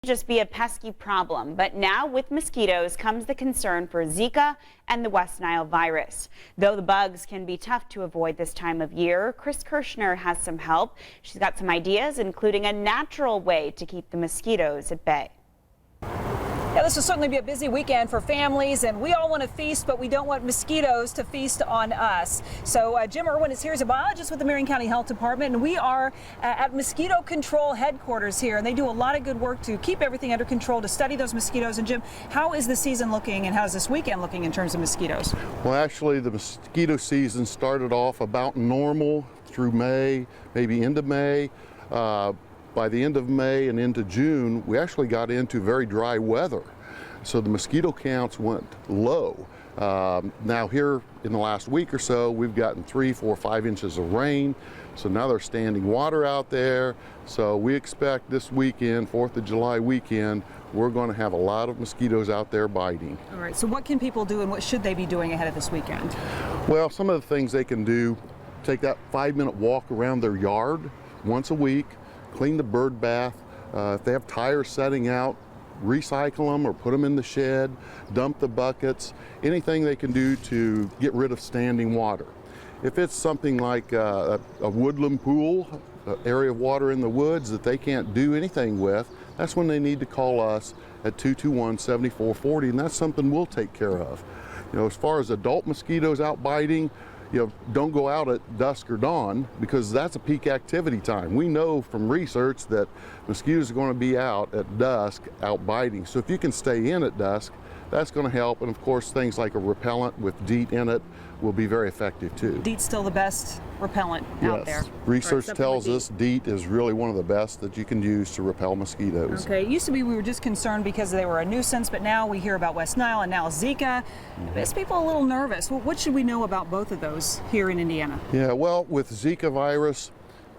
Just be a pesky problem, but now with mosquitoes comes the concern for Zika and the West Nile virus. Though the bugs can be tough to avoid this time of year, Chris Kirshner has some help. She's got some ideas, including a natural way to keep the mosquitoes at bay. Yeah, this will certainly be a busy weekend for families, and we all want to feast, but we don't want mosquitoes to feast on us. So Jim Irwin is here. He's a biologist with the Marion County Health Department, and we are at Mosquito Control headquarters here, and they do a lot of good work to keep everything under control, to study those mosquitoes. And Jim, how is the season looking, and how's this weekend looking in terms of mosquitoes? Well, actually, the mosquito season started off about normal through May, maybe into May. By the end of May and into June, we actually got into very dry weather. So the mosquito counts went low. Now here in the last week or so, we've gotten 3, 4, 5 inches of rain. So now there's standing water out there. So we expect this weekend, 4th of July weekend, we're going to have a lot of mosquitoes out there biting. All right, so what can people do and what should they be doing ahead of this weekend? Well, some of the things they can do, take that 5-minute walk around their yard once a week, clean the bird bath. If they have tires setting out, recycle them or put them in the shed, dump the buckets, anything they can do to get rid of standing water. If it's something like a woodland pool, an area of water in the woods that they can't do anything with, that's when they need to call us at 221-7440, and that's something we'll take care of. You know, as far as adult mosquitoes out biting, you know, don't go out at dusk or dawn because that's a peak activity time. We know from research that mosquitoes are going to be out at dusk, out biting. So if you can stay in at dusk, that's going to help. And of course, things like a repellent with DEET in it will be very effective too. DEET's still the best repellent out there. Research tells us DEET is really one of the best that you can use to repel mosquitoes. Okay, it used to be we were just concerned because they were a nuisance, but now we hear about West Nile and now Zika. It makes people a little nervous. Well, what should we know about both of those here in Indiana? Yeah, well, with Zika virus,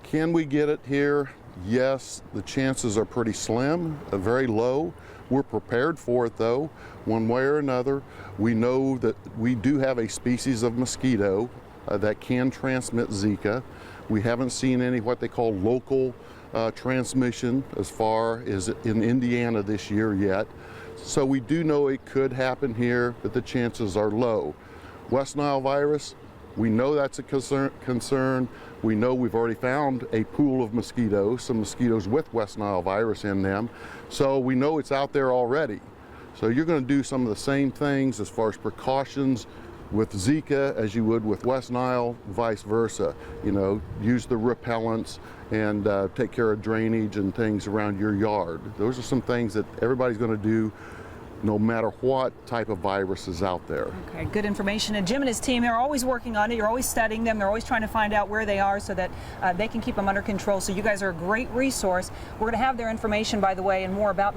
can we get it here? Yes, the chances are pretty slim, very low. We're prepared for it though, one way or another. We know that we do have a species of mosquito that can transmit Zika. We haven't seen any what they call local transmission as far as in Indiana this year yet. So we do know it could happen here, but the chances are low. West Nile virus, we know that's a concern. We know we've already found a pool of mosquitoes, some mosquitoes with West Nile virus in them. So we know it's out there already. So you're going to do some of the same things as far as precautions with Zika as you would with West Nile, vice versa. You know, use the repellents and take care of drainage and things around your yard. Those are some things that everybody's going to do no matter what type of virus is out there. Okay, good information. And Jim and his team, they're always working on it. You're always studying them. They're always trying to find out where they are so that they can keep them under control. So you guys are a great resource. We're going to have their information, by the way, and more about